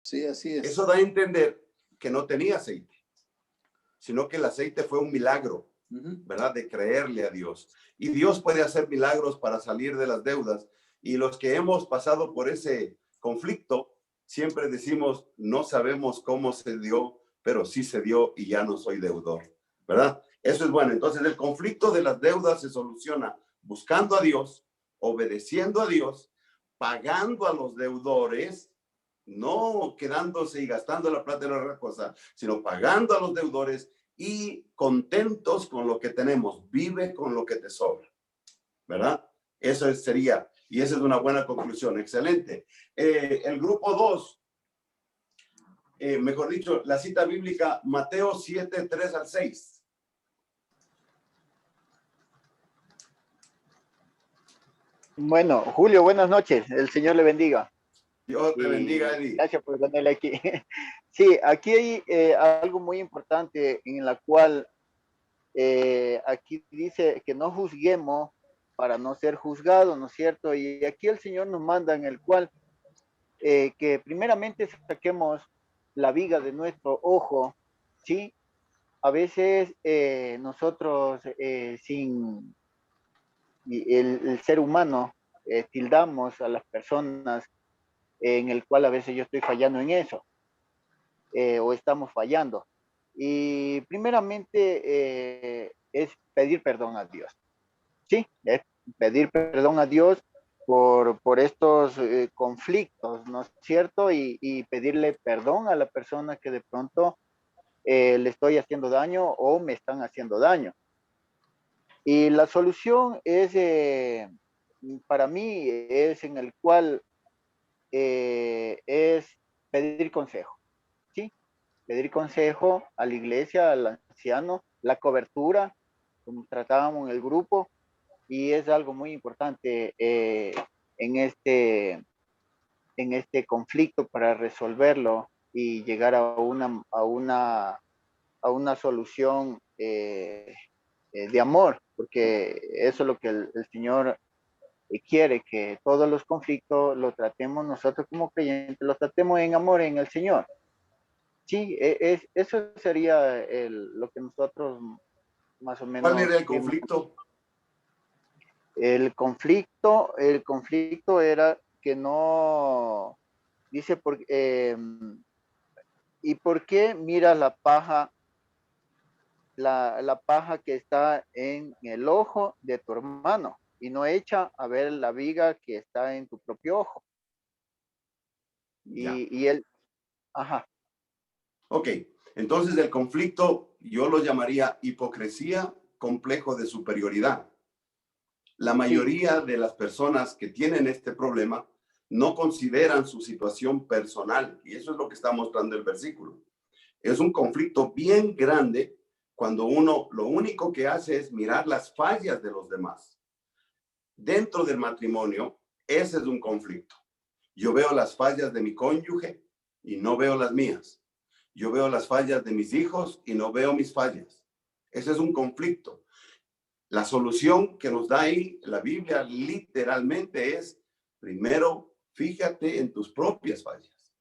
Sí, así es. Eso da a entender que no tenía aceite, sino que el aceite fue un milagro, ¿verdad? De creerle a Dios. Y Dios puede hacer milagros para salir de las deudas. Y los que hemos pasado por ese conflicto, siempre decimos, no sabemos cómo se dio, pero sí se dio y ya no soy deudor, ¿verdad? Eso es bueno. Entonces el conflicto de las deudas se soluciona buscando a Dios, obedeciendo a Dios, pagando a los deudores, no quedándose y gastando la plata en otra cosa, sino pagando a los deudores y contentos con lo que tenemos. Vive con lo que te sobra, ¿verdad? Eso sería, y esa es una buena conclusión. Excelente. El grupo 2, mejor dicho, la cita bíblica, Mateo 7, 3 al 6. Bueno, Julio, buenas noches. El Señor le bendiga. Dios te bendiga, Eddie. Gracias por tenerle aquí. Sí, aquí hay algo muy importante en la cual aquí dice que no juzguemos para no ser juzgados, ¿no es cierto? Y aquí el Señor nos manda en el cual que primeramente saquemos la viga de nuestro ojo, ¿sí? A veces nosotros sin el ser humano tildamos a las personas en el cual a veces yo estoy fallando en eso, o estamos fallando. Y primeramente es pedir perdón a Dios, ¿sí? Es pedir perdón a Dios por estos conflictos, ¿no es cierto? Y pedirle perdón a la persona que de pronto le estoy haciendo daño o me están haciendo daño. Y la solución es, para mí, es en el cual es pedir consejo, ¿sí? Pedir consejo a la iglesia, al anciano, la cobertura, como tratábamos en el grupo, y es algo muy importante en este conflicto para resolverlo y llegar a una solución de amor, porque eso es lo que el Señor quiere, que todos los conflictos lo tratemos nosotros como creyentes, los tratemos en amor en el Señor. Sí, eso sería lo que nosotros más o menos... ¿Cuál era el conflicto? El conflicto era que no, dice, ¿y por qué mira la paja, la paja que está en el ojo de tu hermano y no echa a ver la viga que está en tu propio ojo? Y él, ajá. Ok, entonces el conflicto yo lo llamaría hipocresía, complejo de superioridad. La mayoría de las personas que tienen este problema no consideran su situación personal, y eso es lo que está mostrando el versículo. Es un conflicto bien grande cuando uno lo único que hace es mirar las fallas de los demás. Dentro del matrimonio, ese es un conflicto. Yo veo las fallas de mi cónyuge y no veo las mías. Yo veo las fallas de mis hijos y no veo mis fallas. Ese es un conflicto. La solución que nos da ahí la Biblia literalmente es, primero, fíjate en tus propias fallas.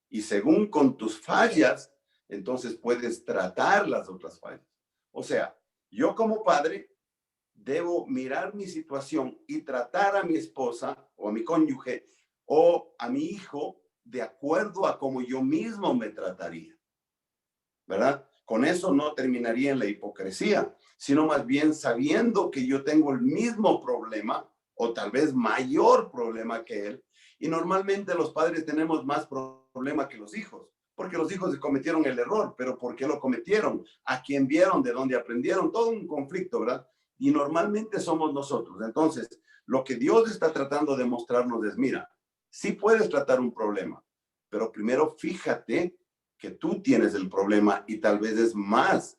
Y según con tus fallas, entonces puedes tratar las otras fallas. O sea, yo como padre debo mirar mi situación y tratar a mi esposa o a mi cónyuge o a mi hijo de acuerdo a cómo yo mismo me trataría, ¿verdad? Con eso no terminaría en la hipocresía, sino más bien sabiendo que yo tengo el mismo problema o tal vez mayor problema que él. Y normalmente los padres tenemos más problema que los hijos, porque los hijos cometieron el error, pero ¿por qué lo cometieron? ¿A quién vieron? ¿De dónde aprendieron? Todo un conflicto, ¿verdad? Y normalmente somos nosotros. Entonces, lo que Dios está tratando de mostrarnos es, mira, sí puedes tratar un problema, pero primero fíjate que tú tienes el problema y tal vez es más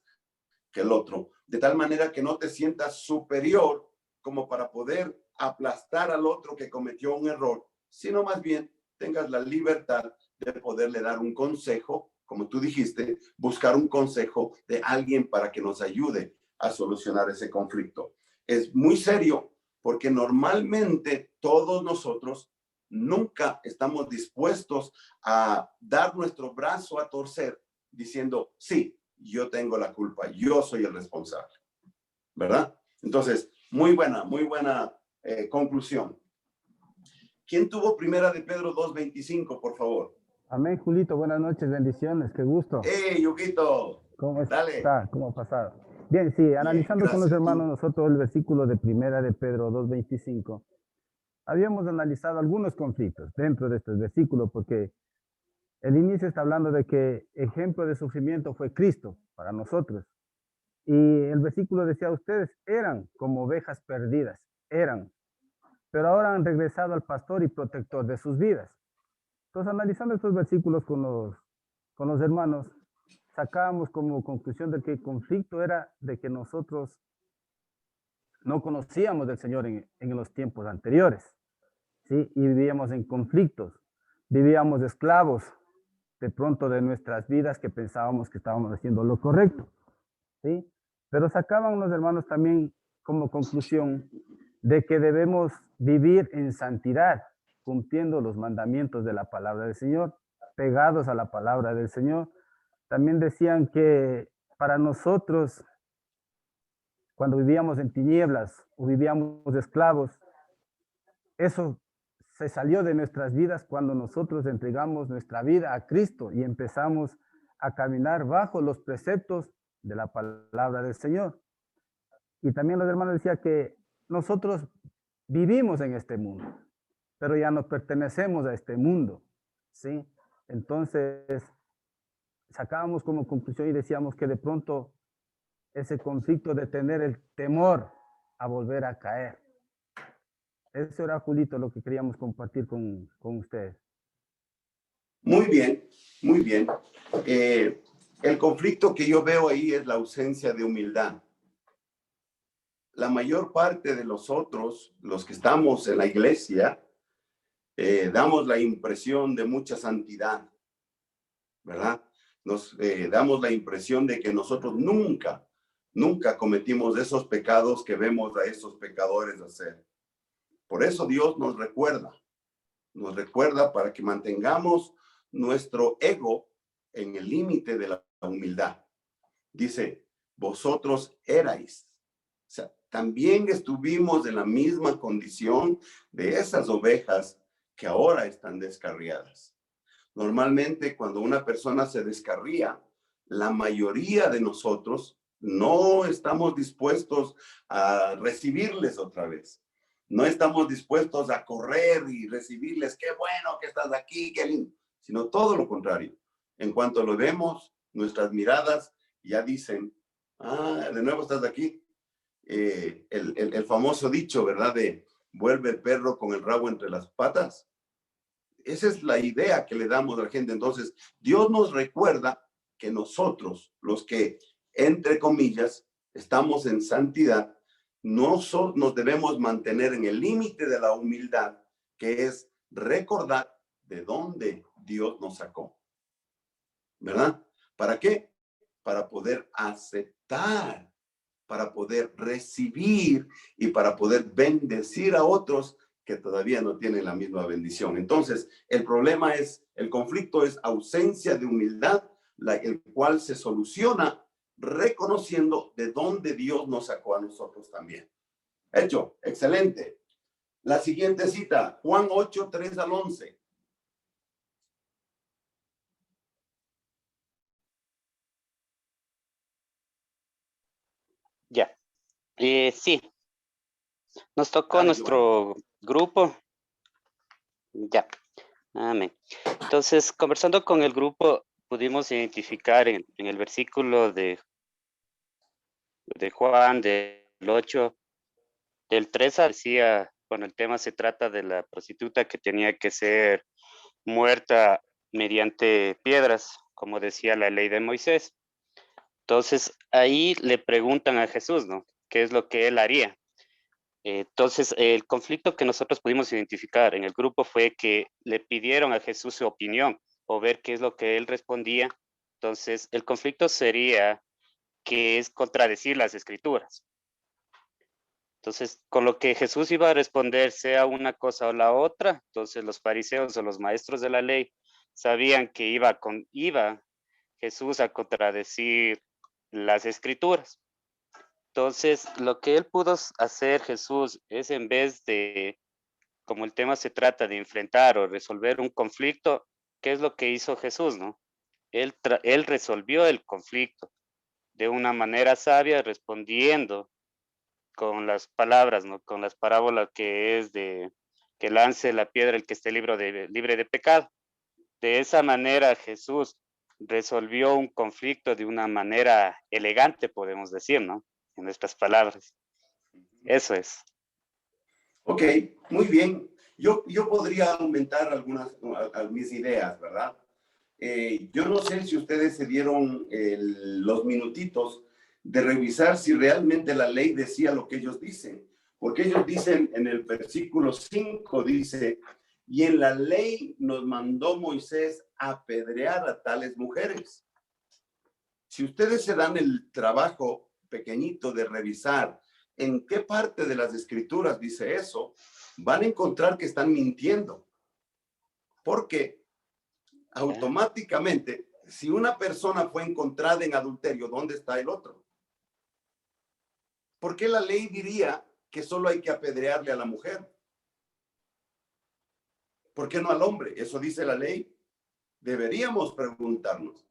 que el otro, de tal manera que no te sientas superior como para poder aplastar al otro que cometió un error, sino más bien tengas la libertad de poderle dar un consejo, como tú dijiste, buscar un consejo de alguien para que nos ayude a solucionar ese conflicto. Es muy serio porque normalmente todos nosotros nunca estamos dispuestos a dar nuestro brazo a torcer diciendo, sí, yo tengo la culpa, yo soy el responsable, ¿verdad? Entonces, muy buena conclusión. ¿Quién tuvo primera de Pedro 2:25, por favor? Amén, Julito. Buenas noches, bendiciones. Qué gusto. ¡Hey, Yuquito! ¿Cómo Dale. está? ¿Cómo ha pasado? Bien, sí, analizando con los Gracias. hermanos nosotros el versículo de primera de Pedro 2:25, habíamos analizado algunos conflictos dentro de este versículo, porque el inicio está hablando de que ejemplo de sufrimiento fue Cristo para nosotros. Y el versículo decía, ustedes eran como ovejas perdidas, eran, pero ahora han regresado al pastor y protector de sus vidas. Entonces, analizando estos versículos con los hermanos, sacábamos como conclusión de que el conflicto era de que nosotros no conocíamos del Señor en los tiempos anteriores, ¿sí? Y vivíamos en conflictos, vivíamos esclavos de pronto de nuestras vidas que pensábamos que estábamos haciendo lo correcto, ¿sí? Pero sacaban los hermanos también como conclusión de que debemos vivir en santidad, cumpliendo los mandamientos de la palabra del Señor, pegados a la palabra del Señor. También decían que para nosotros, cuando vivíamos en tinieblas o vivíamos de esclavos, eso se salió de nuestras vidas cuando nosotros entregamos nuestra vida a Cristo y empezamos a caminar bajo los preceptos de la palabra del Señor. Y también los hermanos decían que nosotros vivimos en este mundo, pero ya no pertenecemos a este mundo, ¿sí? Entonces, sacábamos como conclusión y decíamos que de pronto ese conflicto de tener el temor a volver a caer. Eso era, Julito, lo que queríamos compartir con ustedes. Muy bien, muy bien. El conflicto que yo veo ahí es la ausencia de humildad. La mayor parte de nosotros, los que estamos en la iglesia, damos la impresión de mucha santidad, ¿verdad? Nos damos la impresión de que nosotros nunca cometimos esos pecados que vemos a esos pecadores hacer. Por eso Dios nos recuerda para que mantengamos nuestro ego en el límite de la humildad. Dice, vosotros erais. O sea, también estuvimos en la misma condición de esas ovejas que ahora están descarriadas. Normalmente cuando una persona se descarría, la mayoría de nosotros no estamos dispuestos a recibirles otra vez. No estamos dispuestos a correr y recibirles, qué bueno que estás aquí, qué lindo, sino todo lo contrario. En cuanto lo vemos, nuestras miradas ya dicen, de nuevo estás aquí. El famoso dicho, ¿verdad? De vuelve el perro con el rabo entre las patas. Esa es la idea que le damos a la gente. Entonces, Dios nos recuerda que nosotros, los que, entre comillas, estamos en santidad, nos debemos mantener en el límite de la humildad, que es recordar de dónde Dios nos sacó. ¿Verdad? ¿Para qué? Para poder aceptar, para poder recibir y para poder bendecir a otros que todavía no tienen la misma bendición. Entonces, el conflicto es ausencia de humildad, el cual se soluciona reconociendo de dónde Dios nos sacó a nosotros también. Hecho, excelente. La siguiente cita, Juan 8, 3 al 11. Ya, sí, nos tocó Dale, nuestro grupo. Ya, amén. Entonces, conversando con el grupo, pudimos identificar en el versículo de Juan, del 8, del 3 decía, bueno, el tema se trata de la prostituta que tenía que ser muerta mediante piedras, como decía la ley de Moisés. Entonces, ahí le preguntan a Jesús, ¿no? ¿Qué es lo que él haría? Entonces, el conflicto que nosotros pudimos identificar en el grupo fue que le pidieron a Jesús su opinión o ver qué es lo que él respondía. Entonces, el conflicto sería que es contradecir las escrituras. Entonces, con lo que Jesús iba a responder, sea una cosa o la otra, entonces los fariseos o los maestros de la ley sabían que iba Jesús a contradecir las escrituras. Entonces, lo que él pudo hacer Jesús es, en vez de, como el tema se trata de enfrentar o resolver un conflicto, ¿qué es lo que hizo Jesús, no? Él resolvió el conflicto de una manera sabia, respondiendo con las palabras, ¿no? Con las parábolas que es de que lance la piedra el que esté libre de pecado. De esa manera Jesús resolvió un conflicto de una manera elegante, podemos decir, ¿no? En nuestras palabras. Eso es. Ok, muy bien. Yo podría aumentar mis ideas, ¿verdad? Yo no sé si ustedes se dieron los minutitos de revisar si realmente la ley decía lo que ellos dicen. Porque ellos dicen en el versículo 5, dice, y en la ley nos mandó Moisés apedrear a tales mujeres. Si ustedes se dan el trabajo pequeñito de revisar en qué parte de las escrituras dice eso, van a encontrar que están mintiendo. Porque automáticamente, si una persona fue encontrada en adulterio, ¿dónde está el otro? ¿Por qué la ley diría que solo hay que apedrearle a la mujer? ¿Por qué no al hombre? Eso dice la ley. Deberíamos preguntarnos.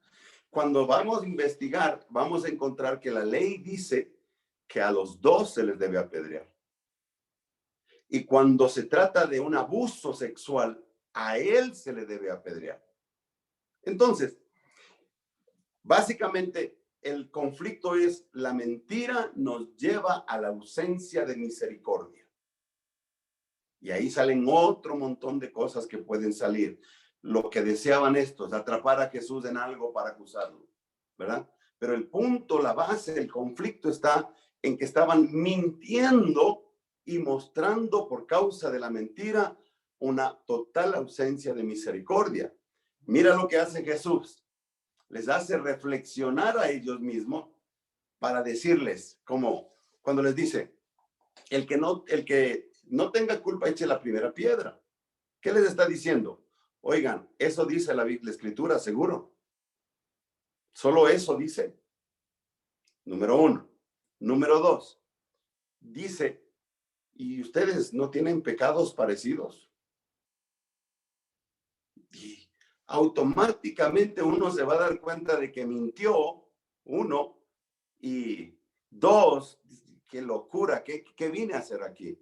Cuando vamos a investigar, vamos a encontrar que la ley dice que a los dos se les debe apedrear. Y cuando se trata de un abuso sexual, a él se le debe apedrear. Entonces, básicamente, el conflicto es la mentira nos lleva a la ausencia de misericordia. Y ahí salen otro montón de cosas que pueden salir. Lo que deseaban estos, atrapar a Jesús en algo para acusarlo, ¿verdad? Pero el punto, la base del conflicto está en que estaban mintiendo y mostrando por causa de la mentira una total ausencia de misericordia. Mira lo que hace Jesús. Les hace reflexionar a ellos mismos para decirles, como cuando les dice, el que no tenga culpa eche la primera piedra. ¿Qué les está diciendo? Oigan, eso dice la Escritura, seguro. Solo eso dice. Número 1. Número 2. Dice, ¿y ustedes no tienen pecados parecidos? Y automáticamente uno se va a dar cuenta de que mintió, 1, y 2, qué locura, ¿qué vine a hacer aquí?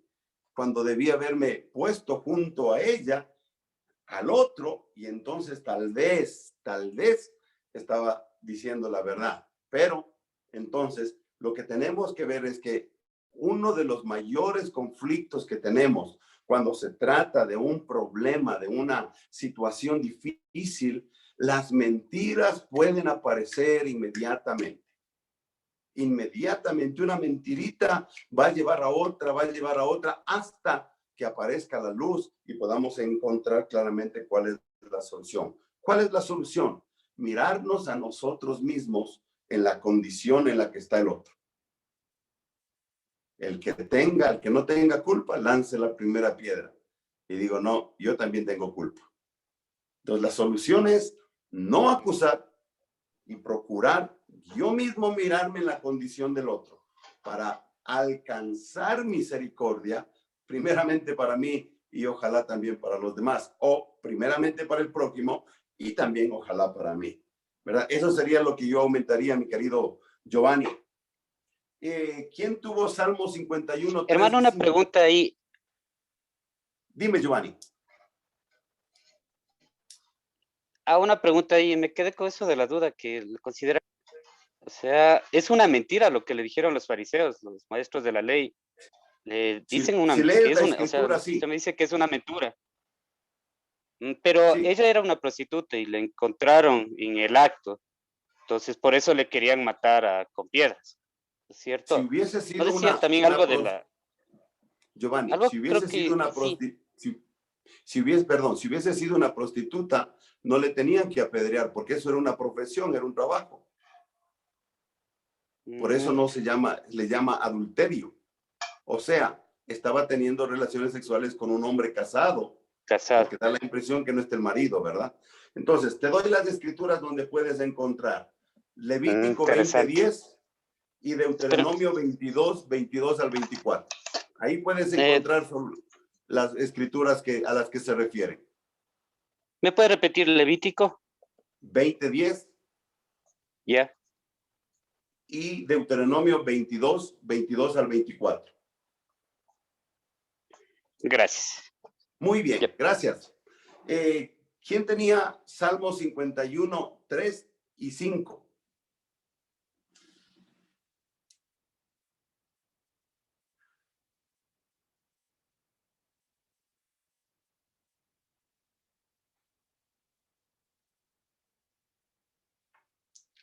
Cuando debía haberme puesto junto a ella, al otro, y entonces tal vez estaba diciendo la verdad. Pero entonces lo que tenemos que ver es que uno de los mayores conflictos que tenemos cuando se trata de un problema, de una situación difícil, las mentiras pueden aparecer inmediatamente. Inmediatamente una mentirita va a llevar a otra, hasta que aparezca la luz y podamos encontrar claramente cuál es la solución. ¿Cuál es la solución? Mirarnos a nosotros mismos en la condición en la que está el otro. El que no tenga culpa, lance la primera piedra. Y digo, no, yo también tengo culpa. Entonces la solución es no acusar y procurar yo mismo mirarme en la condición del otro para alcanzar misericordia, primeramente para mí y ojalá también para los demás, o primeramente para el prójimo y también ojalá para mí, ¿verdad? Eso sería lo que yo aumentaría, mi querido Giovanni. ¿Quién tuvo Salmo 51? Hermano, una pregunta ahí. Dime, Giovanni. Una pregunta ahí, me quedé con eso de la duda que considera, o sea, es una mentira lo que le dijeron los fariseos, los maestros de la ley. Le dicen si lees que la es escritura, sí. usted me dice que es una mentura. Pero sí. Ella era una prostituta y la encontraron en el acto. Entonces, por eso le querían matar con piedras, ¿cierto? Si hubiese sido ¿No decía también algo de la... Giovanni, algo, si hubiese sido una si hubiese sido una prostituta, no le tenían que apedrear, porque eso era una profesión, era un trabajo. Por eso no le llama adulterio. O sea, estaba teniendo relaciones sexuales con un hombre casado. Casado. Porque da la impresión que no está el marido, ¿verdad? Entonces, te doy las escrituras donde puedes encontrar Levítico 20:10 y Deuteronomio 22 al 24. Ahí puedes encontrar las escrituras a las que se refieren. ¿Me puede repetir Levítico? 20:10. Ya. Y Deuteronomio 22 al 24. Gracias. Muy bien, Yep. Gracias. ¿Quién tenía Salmos 51, 3 y 5?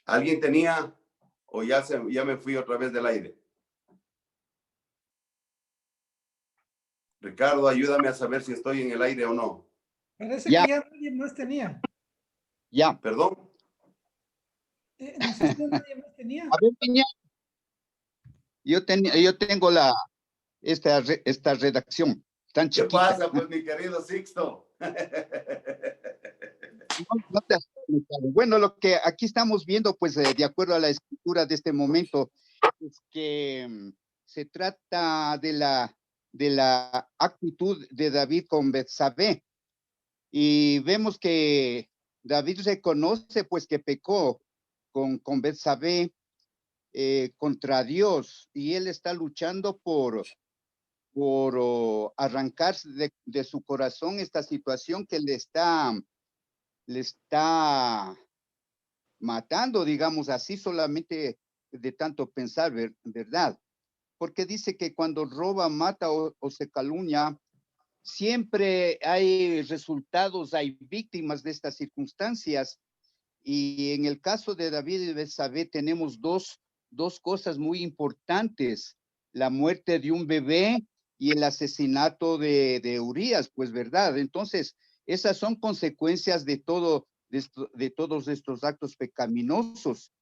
¿Alguien tenía o ya me fui otra vez del aire? Ricardo, ayúdame a saber si estoy en el aire o no. Parece que ya nadie más tenía. Ya. ¿Perdón? No sé si nadie más tenía. A ver, Piña. Yo tengo esta redacción tan ¿Qué chiquita. pasa, pues, mi querido Sixto? No te has comentado. Bueno, lo que aquí estamos viendo, pues, de acuerdo a la escritura de este momento, es que se trata de la actitud de David con Betsabé. Y vemos que David reconoce, pues, que pecó con Betsabé contra Dios, y él está luchando por arrancar de su corazón esta situación que le está matando, digamos así, solamente de tanto pensar, ¿verdad? Porque dice que cuando roba, mata o se calumnia, siempre hay resultados, hay víctimas de estas circunstancias. Y en el caso de David y Betsabé tenemos dos cosas muy importantes: la muerte de un bebé y el asesinato de Urías, pues, ¿verdad? Entonces, esas son consecuencias de todos estos actos pecaminosos.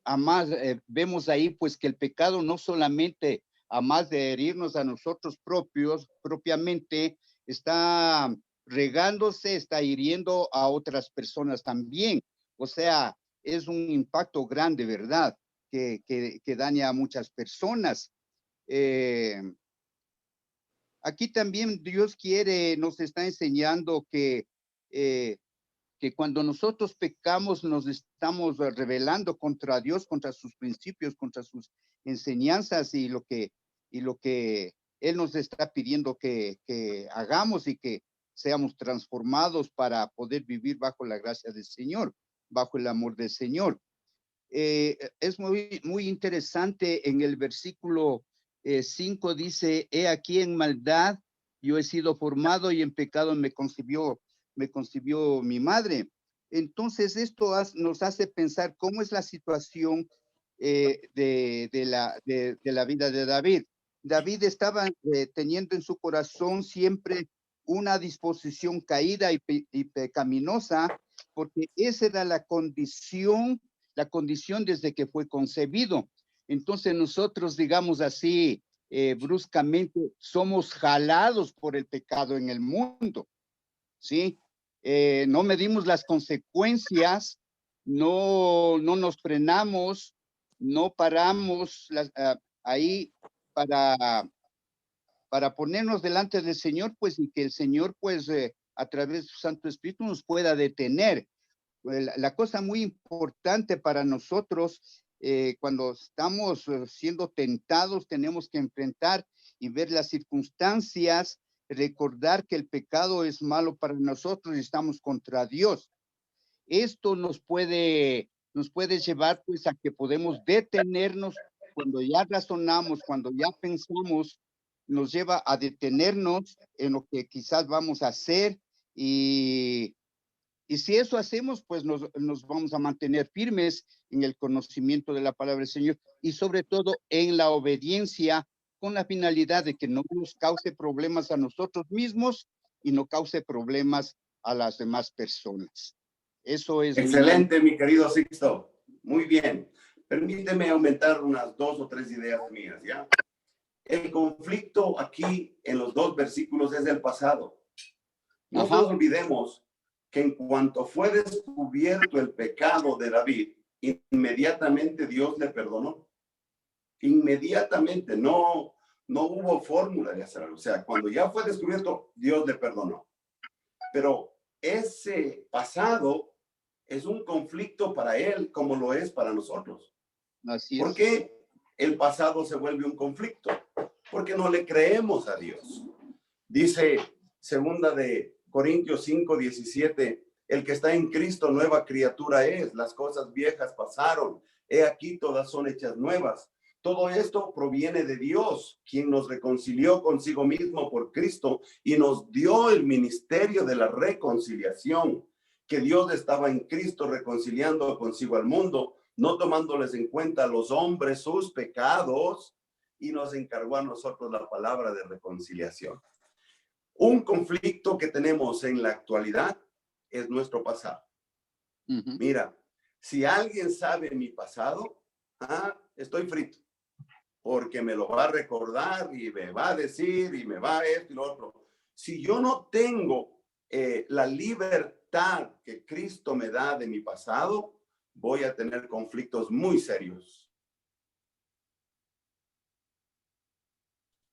Además, vemos ahí, pues, que el pecado no solamente, además de herirnos a nosotros propiamente, está regándose, está hiriendo a otras personas también. O sea, es un impacto grande, ¿verdad? Que daña a muchas personas. Aquí también Dios nos está enseñando que cuando nosotros pecamos nos estamos rebelando contra Dios, contra sus principios, contra sus enseñanzas y lo que Él nos está pidiendo que hagamos, y que seamos transformados para poder vivir bajo la gracia del Señor, bajo el amor del Señor. Es muy interesante. En el versículo 5 dice: he aquí en maldad yo he sido formado, y en pecado me concibió mi madre. Entonces esto nos hace pensar cómo es la situación de la vida de David. David estaba teniendo en su corazón siempre una disposición caída y pecaminosa, porque esa era la condición desde que fue concebido. Entonces nosotros, digamos así, bruscamente, somos jalados por el pecado en el mundo, ¿sí? No medimos las consecuencias, no nos frenamos, no paramos ahí para ponernos delante del Señor, pues, y que el Señor, pues, a través de su Santo Espíritu nos pueda detener. La cosa muy importante para nosotros, cuando estamos siendo tentados, tenemos que enfrentar y ver las circunstancias, recordar que el pecado es malo para nosotros y estamos contra Dios. Esto nos puede llevar, pues, a que podemos detenernos cuando ya razonamos, cuando ya pensamos, nos lleva a detenernos en lo que quizás vamos a hacer, y si eso hacemos, pues nos vamos a mantener firmes en el conocimiento de la palabra del Señor, y sobre todo en la obediencia, con la finalidad de que no nos cause problemas a nosotros mismos y no cause problemas a las demás personas. Eso es. Excelente, mi querido Sixto. Muy bien. Permíteme aumentar unas 2 o 3 ideas mías, ¿ya? El conflicto aquí en los dos versículos es del pasado. No Ajá. nos olvidemos que en cuanto fue descubierto el pecado de David, inmediatamente Dios le perdonó. Inmediatamente, no hubo fórmula de hacerlo. O sea, cuando ya fue descubierto, Dios le perdonó. Pero ese pasado es un conflicto para él como lo es para nosotros. Así ¿Por es. qué el pasado se vuelve un conflicto? Porque no le creemos a Dios. Dice segunda de Corintios 5:17, el que está en Cristo nueva criatura es, las cosas viejas pasaron, he aquí todas son hechas nuevas. Todo esto proviene de Dios, quien nos reconcilió consigo mismo por Cristo y nos dio el ministerio de la reconciliación, que Dios estaba en Cristo reconciliando consigo al mundo, no tomándoles en cuenta a los hombres sus pecados, y nos encargó a nosotros la palabra de reconciliación. Un conflicto que tenemos en la actualidad es nuestro pasado. Mira, si alguien sabe mi pasado, estoy frito, porque me lo va a recordar y me va a decir y me va a esto y lo otro. Si yo no tengo la libertad que Cristo me da de mi pasado, voy a tener conflictos muy serios.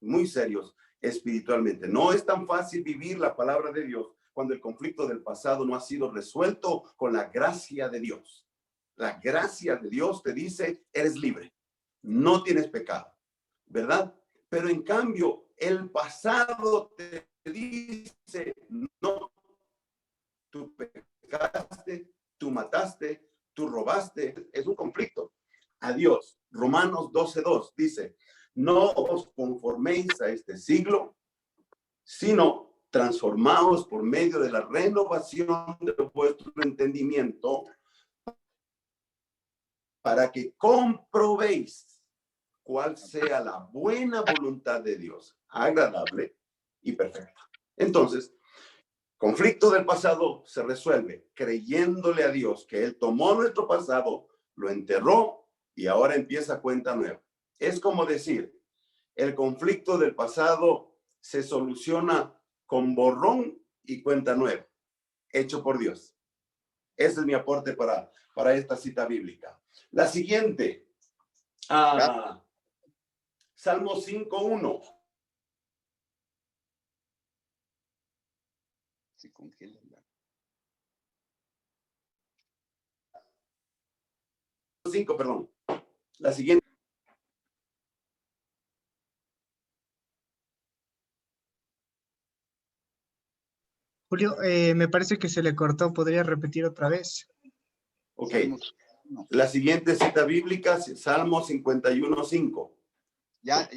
Muy serios espiritualmente. No es tan fácil vivir la palabra de Dios cuando el conflicto del pasado no ha sido resuelto con la gracia de Dios. La gracia de Dios te dice, eres libre, no tienes pecado, ¿verdad? Pero en cambio, el pasado te dice, no, tú pecaste, tú mataste, tú robaste. Es un conflicto. Adiós. Romanos 12:2 dice, no os conforméis a este siglo, sino transformaos por medio de la renovación de vuestro entendimiento para que comprobéis cuál sea la buena voluntad de Dios, agradable y perfecta. Entonces, conflicto del pasado se resuelve creyéndole a Dios que Él tomó nuestro pasado, lo enterró y ahora empieza cuenta nueva. Es como decir, el conflicto del pasado se soluciona con borrón y cuenta nueva, hecho por Dios. Ese es mi aporte para esta cita bíblica. La siguiente, Salmo 5:1. Se congela. 5, perdón. La siguiente. Julio, me parece que se le cortó. ¿Podría repetir otra vez? Ok. Salmos, no. La siguiente cita bíblica, Salmo 51:5. Ya,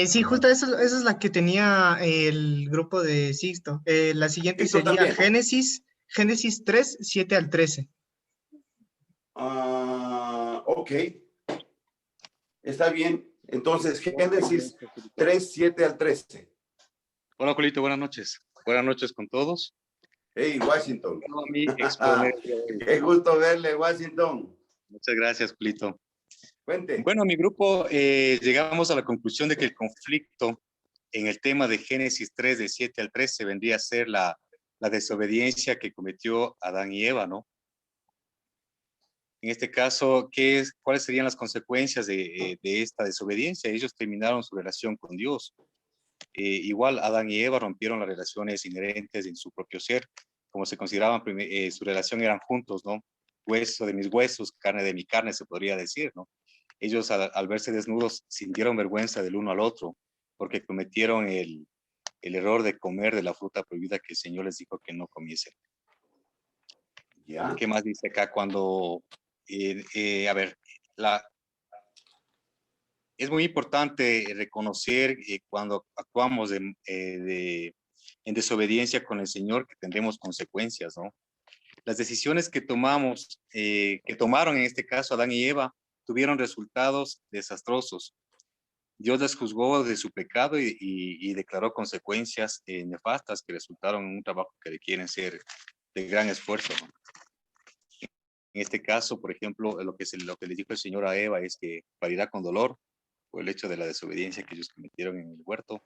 Sí, justo esa es la que tenía el grupo de Sixto. La siguiente Esto sería también. Génesis 3, 7 al 13. Ok. Está bien. Entonces, Génesis 3, 7 al 13. Hola, Julito, buenas noches. Buenas noches con todos. Hey, Washington. Bueno, a mí exponer el día de hoy. Qué gusto verle, Washington. Muchas gracias, Julito. Cuente. Bueno, mi grupo llegamos a la conclusión de que el conflicto en el tema de Génesis 3, de 7 al 13, vendría a ser la desobediencia que cometió Adán y Eva, ¿no? En este caso, ¿cuáles serían las consecuencias de esta desobediencia? Ellos terminaron su relación con Dios. Igual Adán y Eva rompieron las relaciones inherentes en su propio ser, como se consideraban, su relación eran juntos, ¿no? Hueso de mis huesos, carne de mi carne, se podría decir, ¿no? Ellos al verse desnudos sintieron vergüenza del uno al otro, porque cometieron el error de comer de la fruta prohibida que el Señor les dijo que no comiesen. ¿Ya? ¿Qué más dice acá? Cuando, a ver, es muy importante reconocer cuando actuamos en desobediencia con el Señor que tendremos consecuencias, ¿no? Las decisiones que tomaron en este caso Adán y Eva, tuvieron resultados desastrosos. Dios les juzgó de su pecado y declaró consecuencias nefastas que resultaron en un trabajo que requieren ser de gran esfuerzo, ¿no? En este caso, por ejemplo, lo que le dijo el Señor a Eva es que parirá con dolor, por el hecho de la desobediencia que ellos cometieron en el huerto.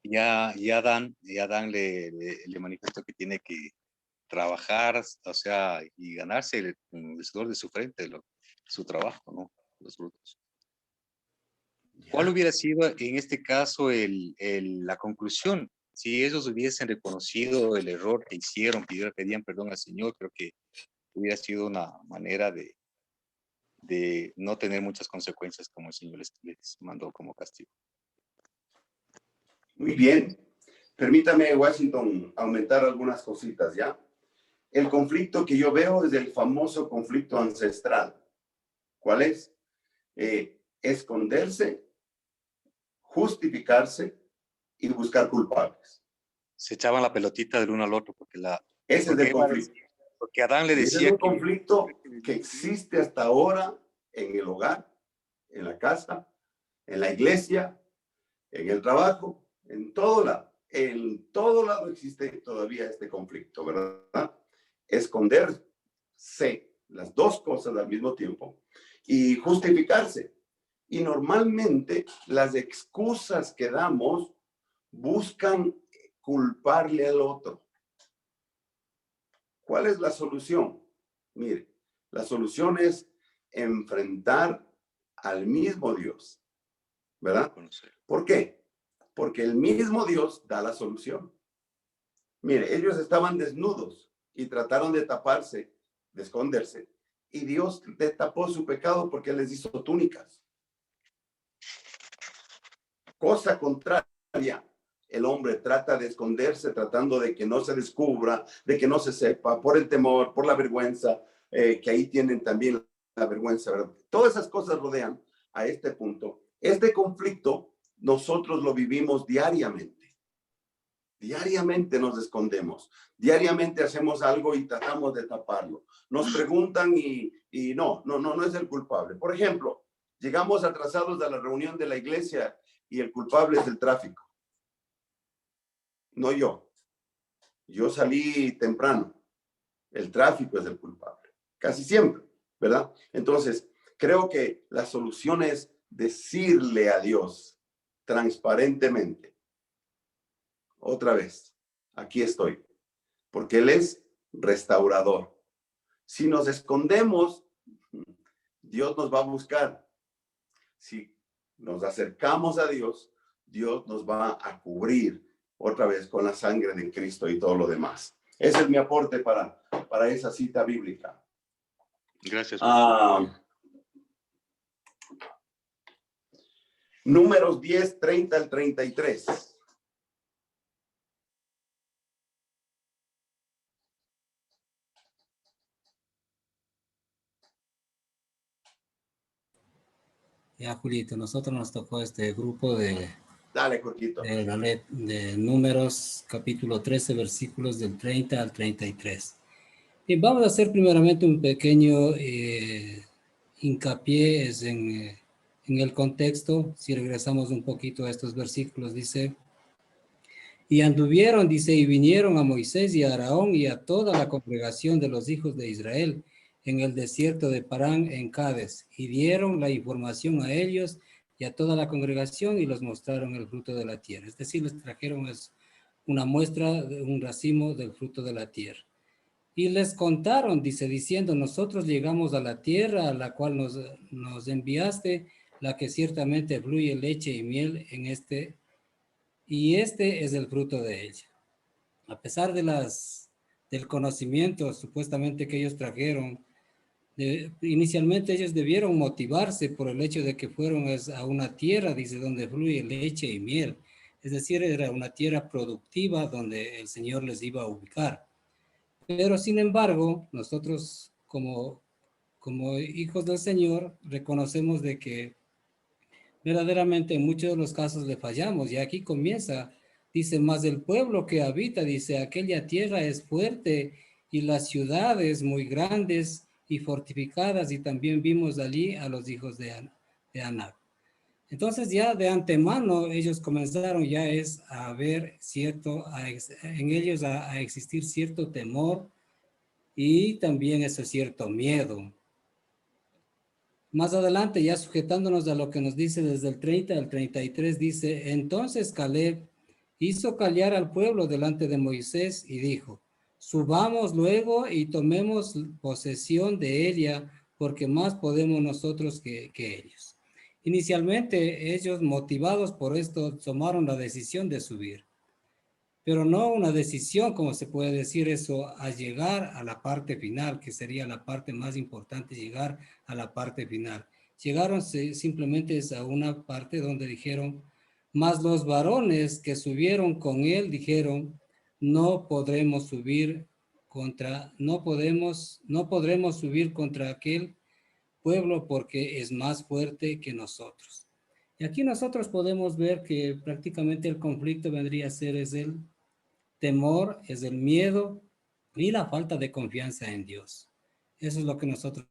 Y Adán le manifestó que tiene que trabajar, o sea, y ganarse el sudor de su frente, su trabajo, ¿no? Los frutos. ¿Cuál hubiera sido en este caso la conclusión? Si ellos hubiesen reconocido el error que hicieron, pedían perdón al Señor, creo que hubiera sido una manera de no tener muchas consecuencias como el Señor les mandó como castigo. Muy bien. Permítame, Washington, aumentar algunas cositas, ¿ya? El conflicto que yo veo es el famoso conflicto ancestral. ¿Cuál es? Esconderse, justificarse y buscar culpables. Se echaban la pelotita del uno al otro Ese es el conflicto. Porque Adán le decía es un conflicto que existe hasta ahora en el hogar, en la casa, en la iglesia, en el trabajo, en todo lado. En todo lado existe todavía este conflicto, ¿verdad? Esconderse, las dos cosas al mismo tiempo, y justificarse. Y normalmente las excusas que damos buscan culparle al otro. ¿Cuál es la solución? Mire, la solución es enfrentar al mismo Dios, ¿verdad? ¿Por qué? Porque el mismo Dios da la solución. Mire, ellos estaban desnudos y trataron de taparse, de esconderse, y Dios les tapó su pecado porque les hizo túnicas. Cosa contraria, el hombre trata de esconderse, tratando de que no se descubra, de que no se sepa, por el temor, por la vergüenza, que ahí tienen también la vergüenza, ¿verdad? Todas esas cosas rodean a este punto. Este conflicto nosotros lo vivimos diariamente. Diariamente nos escondemos, diariamente hacemos algo y tratamos de taparlo. Nos preguntan y no es el culpable. Por ejemplo, llegamos atrasados a la reunión de la iglesia y el culpable es el tráfico. No yo. Yo salí temprano. El tráfico es el culpable. Casi siempre, ¿verdad? Entonces, creo que la solución es decirle a Dios transparentemente. Otra vez, aquí estoy. Porque Él es restaurador. Si nos escondemos, Dios nos va a buscar. Si nos acercamos a Dios, Dios nos va a cubrir otra vez con la sangre de Cristo y todo lo demás. Ese es mi aporte para esa cita bíblica. Gracias. Números 10, 30 al 33. Ya, Julito, nosotros nos tocó este grupo de... Dale, Jorgito. De Números, capítulo 13, versículos del 30 al 33. Y vamos a hacer primeramente un pequeño hincapié en el contexto. Si regresamos un poquito a estos versículos, dice, y anduvieron, dice, y vinieron a Moisés y a Aarón y a toda la congregación de los hijos de Israel en el desierto de Parán en Cades, y dieron la información a ellos y a toda la congregación y los mostraron el fruto de la tierra. Es decir, les trajeron una muestra, un racimo del fruto de la tierra. Y les contaron, dice, diciendo, nosotros llegamos a la tierra a la cual nos enviaste, la que ciertamente fluye leche y miel y este es el fruto de ella. A pesar del conocimiento supuestamente que ellos trajeron, inicialmente ellos debieron motivarse por el hecho de que fueron a una tierra, dice, donde fluye leche y miel. Es decir, era una tierra productiva donde el Señor les iba a ubicar. Pero sin embargo, nosotros como hijos del Señor reconocemos de que verdaderamente en muchos de los casos le fallamos. Y aquí comienza, dice, más el pueblo que habita, dice, aquella tierra es fuerte y las ciudades muy grandes y fortificadas, y también vimos allí a los hijos de Anac. Entonces ya de antemano ellos comenzaron ya a ver en ellos a existir cierto temor y también ese cierto miedo. Más adelante, ya sujetándonos a lo que nos dice desde el 30 al 33, dice, entonces Caleb hizo callar al pueblo delante de Moisés y dijo, subamos luego y tomemos posesión de ella, porque más podemos nosotros que ellos. Inicialmente, ellos, motivados por esto, tomaron la decisión de subir, pero no una decisión, como se puede decir eso, a llegar a la parte final, que sería la parte más importante, llegar a la parte final. Llegaron simplemente a una parte donde dijeron, más los varones que subieron con él dijeron, no podremos subir no podremos subir contra aquel pueblo porque es más fuerte que nosotros. Y aquí nosotros podemos ver que prácticamente el conflicto vendría a ser es el temor, es el miedo y la falta de confianza en Dios. Eso es lo que nosotros...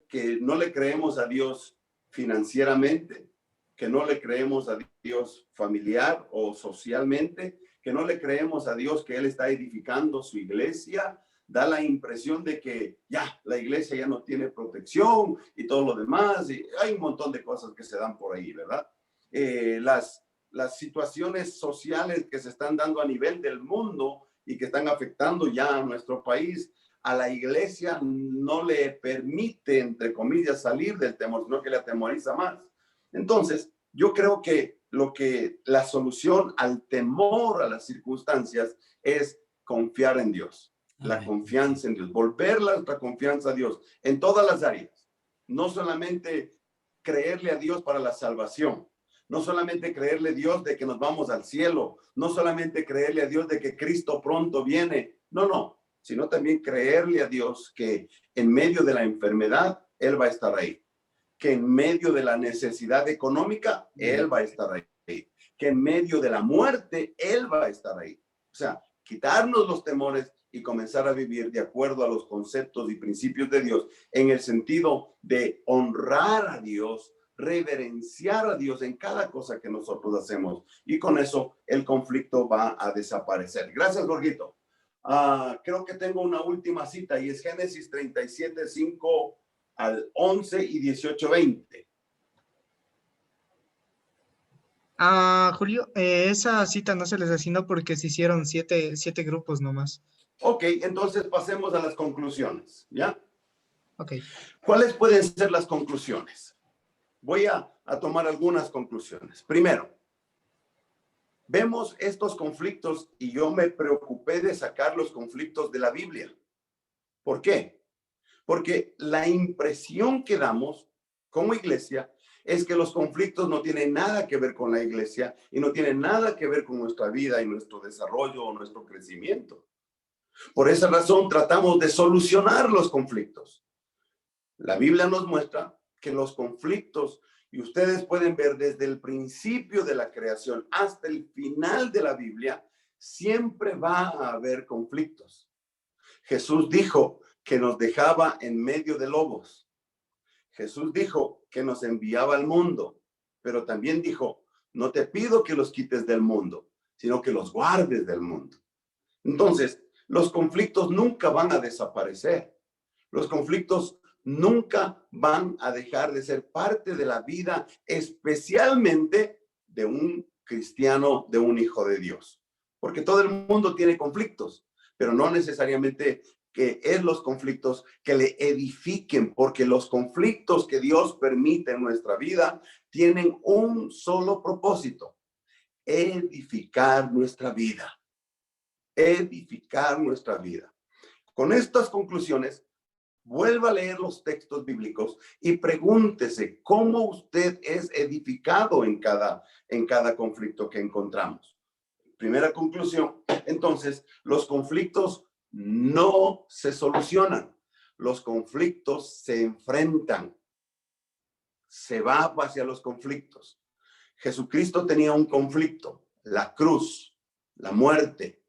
Que no le creemos a Dios financieramente, que no le creemos a Dios familiar o socialmente, que no le creemos a Dios que Él está edificando su iglesia, da la impresión de que ya la iglesia ya no tiene protección y todo lo demás, y hay un montón de cosas que se dan por ahí, ¿verdad? Las situaciones sociales que se están dando a nivel del mundo y que están afectando ya a nuestro país, a la iglesia no le permite, entre comillas, salir del temor, sino que le atemoriza más. Entonces, yo creo que la solución al temor a las circunstancias es confiar en Dios, la confianza en Dios, volver nuestra confianza a Dios en todas las áreas, no solamente creerle a Dios para la salvación, no solamente creerle a Dios de que nos vamos al cielo, no solamente creerle a Dios de que Cristo pronto viene, no, sino también creerle a Dios que en medio de la enfermedad, Él va a estar ahí. Que en medio de la necesidad económica, Él va a estar ahí. Que en medio de la muerte, Él va a estar ahí. O sea, quitarnos los temores y comenzar a vivir de acuerdo a los conceptos y principios de Dios, en el sentido de honrar a Dios, reverenciar a Dios en cada cosa que nosotros hacemos. Y con eso el conflicto va a desaparecer. Gracias, Jorgito. Creo que tengo una última cita y es Génesis 37, 5 al 11 y 18, 20. Julio, esa cita no se les asignó porque se hicieron siete grupos nomás. Ok, entonces pasemos a las conclusiones, ¿ya? Ok. ¿Cuáles pueden ser las conclusiones? Voy a tomar algunas conclusiones. Primero, vemos estos conflictos y yo me preocupé de sacar los conflictos de la Biblia. ¿Por qué? Porque la impresión que damos como iglesia es que los conflictos no tienen nada que ver con la iglesia y no tienen nada que ver con nuestra vida y nuestro desarrollo o nuestro crecimiento. Por esa razón tratamos de solucionar los conflictos. La Biblia nos muestra que los conflictos, y ustedes pueden ver desde el principio de la creación hasta el final de la Biblia, siempre va a haber conflictos. Jesús dijo que nos dejaba en medio de lobos. Jesús dijo que nos enviaba al mundo, pero también dijo, no te pido que los quites del mundo, sino que los guardes del mundo. Entonces, los conflictos nunca van a desaparecer. Los conflictos nunca van a dejar de ser parte de la vida, especialmente de un cristiano, de un hijo de Dios. Porque todo el mundo tiene conflictos, pero no necesariamente que es los conflictos que le edifiquen, porque los conflictos que Dios permite en nuestra vida tienen un solo propósito: edificar nuestra vida. Edificar nuestra vida. Con estas conclusiones, vuelva a leer los textos bíblicos y pregúntese cómo usted es edificado en cada conflicto que encontramos. Primera conclusión, entonces, los conflictos no se solucionan, los conflictos se enfrentan. se va hacia los conflictos. Jesucristo tenía un conflicto, la cruz, la muerte.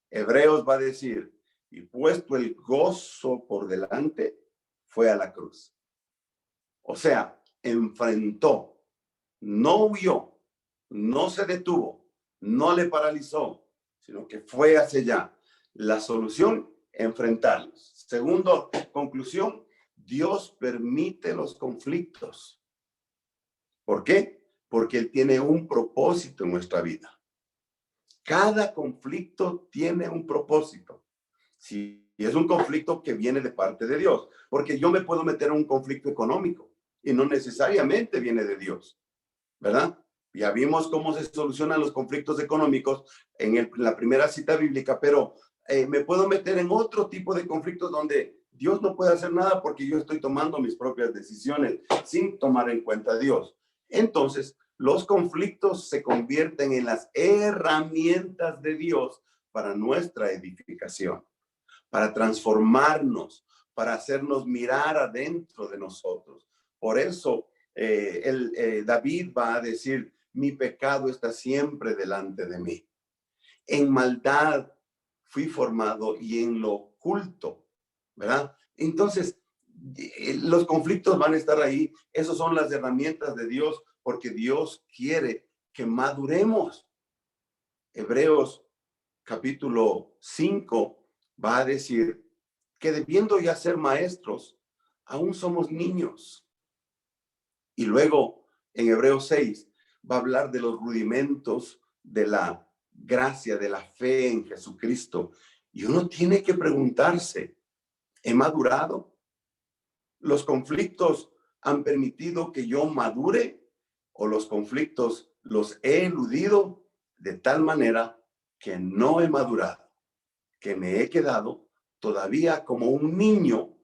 Hebreos va a decir, y puesto el gozo por delante, fue a la cruz. O sea, enfrentó, no huyó, no se detuvo, no le paralizó, sino que fue hacia allá. La solución, enfrentarlos. Segundo, conclusión, Dios permite los conflictos. ¿Por qué? Porque Él tiene un propósito en nuestra vida. Cada conflicto tiene un propósito. Si es un conflicto que viene de parte de Dios, porque yo me puedo meter en un conflicto económico y no necesariamente viene de Dios, ¿verdad? Ya vimos cómo se solucionan los conflictos económicos en la primera cita bíblica, pero me puedo meter en otro tipo de conflictos donde Dios no puede hacer nada porque yo estoy tomando mis propias decisiones sin tomar en cuenta a Dios. Entonces, los conflictos se convierten en las herramientas de Dios para nuestra edificación, para transformarnos, para hacernos mirar adentro de nosotros. Por eso David va a decir, mi pecado está siempre delante de mí. En maldad fui formado y en lo oculto, ¿verdad? Entonces, los conflictos van a estar ahí. Esas son las herramientas de Dios porque Dios quiere que maduremos. Hebreos capítulo 5 va a decir que debiendo ya ser maestros, aún somos niños. Y luego en Hebreos 6 va a hablar de los rudimentos de la gracia, de la fe en Jesucristo. Y uno tiene que preguntarse, ¿he madurado? ¿Los conflictos han permitido que yo madure? ¿O los conflictos los he eludido de tal manera que no he madurado? Que me he quedado todavía como un niño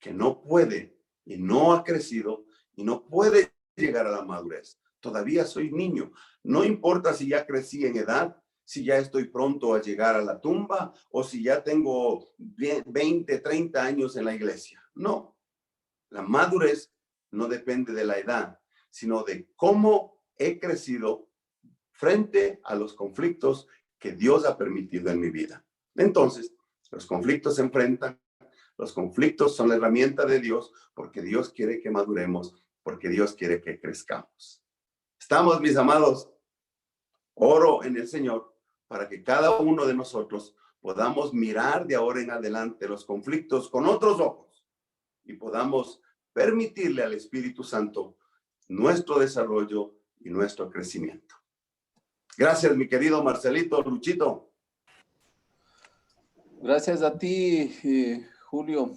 que no puede y no ha crecido y no puede llegar a la madurez. Todavía soy niño. No importa si ya crecí en edad, si ya estoy pronto a llegar a la tumba o si ya tengo 20, 30 años en la iglesia. No, la madurez no depende de la edad, sino de cómo he crecido frente a los conflictos que Dios ha permitido en mi vida. Entonces, los conflictos se enfrentan, los conflictos son la herramienta de Dios porque Dios quiere que maduremos, porque Dios quiere que crezcamos. Estamos, mis amados, oro en el Señor para que cada uno de nosotros podamos mirar de ahora en adelante los conflictos con otros ojos y podamos permitirle al Espíritu Santo nuestro desarrollo y nuestro crecimiento. Gracias, mi querido Marcelito, Luchito. Gracias a ti, Julio.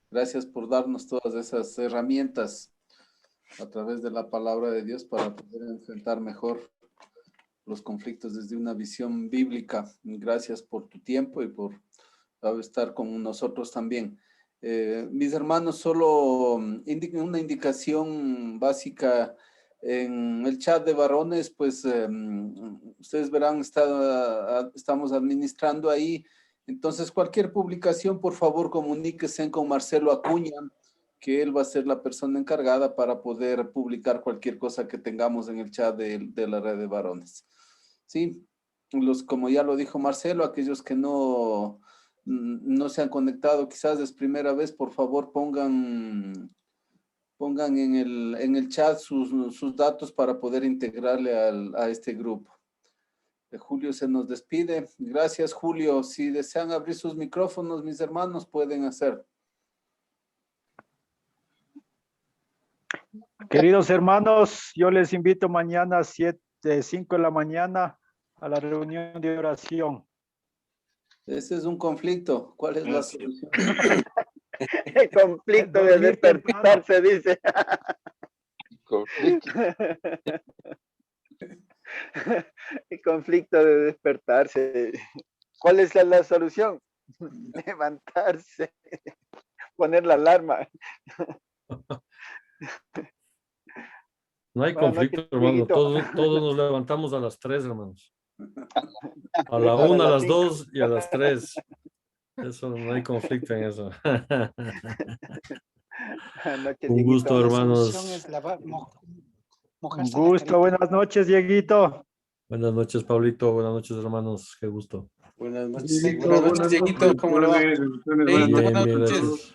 Gracias por darnos todas esas herramientas a través de la palabra de Dios para poder enfrentar mejor los conflictos desde una visión bíblica. Gracias por tu tiempo y por estar con nosotros también. Mis hermanos, solo una indicación básica en el chat de varones, pues ustedes verán, estamos administrando ahí. Entonces, cualquier publicación, por favor, comuníquense con Marcelo Acuña, que él va a ser la persona encargada para poder publicar cualquier cosa que tengamos en el chat de la red de varones. Sí, como ya lo dijo Marcelo, aquellos que no se han conectado, quizás es primera vez, por favor pongan en el chat sus datos para poder integrarle a este grupo. Julio se nos despide. Gracias, Julio. Si desean abrir sus micrófonos, mis hermanos, pueden hacer. Queridos hermanos, yo les invito mañana a 5 de la mañana a la reunión de oración. Ese es un conflicto. ¿Cuál es la solución? El conflicto de despertarse, dice. El conflicto de despertarse. ¿Cuál es la solución? Levantarse, poner la alarma. No hay conflicto, hermano. Todos nos levantamos a las 3, hermanos. A la 1, a las 2 y a las 3. Eso, no hay conflicto en eso. noches, Un gusto, Dieguito. hermanos. Un gusto, buenas noches, Dieguito. Buenas noches, Pablito. Buenas noches, hermanos. Qué gusto. Buenas noches, Dieguito, buenas noches, Dieguito. ¿Cómo le va? Bien, Dieguito, bien, buenas noches. gracias.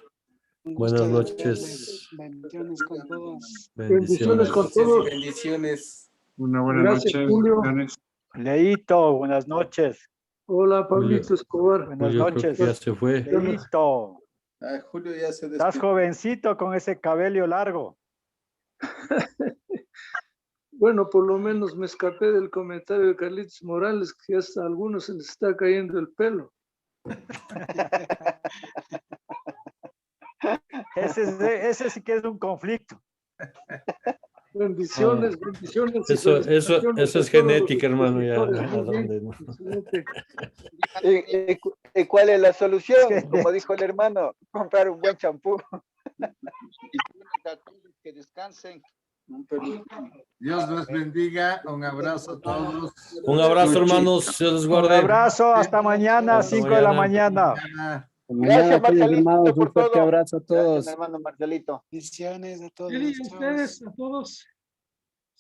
Buenas noches. Bendiciones con todos. Bendiciones con todos. Bendiciones. Una buena noche, Julio. Leito, buenas noches. Hola, Pablito Escobar. Buenas Julio, creo noches. que ya se fue. Leito, Julio ya se estás despidió. jovencito con ese cabello largo. Bueno, por lo menos me escapé del comentario de Carlitos Morales, que hasta a algunos se les está cayendo el pelo. Ese sí que es un conflicto. Bendiciones, bendiciones. y Eso felicitaciones a es todos genética, los hermano. Ya, expositores. ¿a Muy bien, dónde, no? excelente. ¿Y cuál es la solución? Como dijo el hermano, comprar un buen champú. Que descansen. Dios los bendiga. Un abrazo a todos. Un abrazo, hermanos. Dios les guarde. Un abrazo, hasta mañana, Hasta 5 de la mañana. mañana. Gracias, Marcelito, hermanos, por un fuerte todo. abrazo a todos. Gracias, hermano Marcelito. Bendiciones a todos. Y a ustedes, a todos.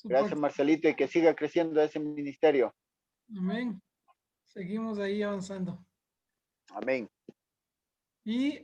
Gracias, Marcelito, y que siga creciendo ese ministerio. Amén. Seguimos ahí avanzando. Amén. Y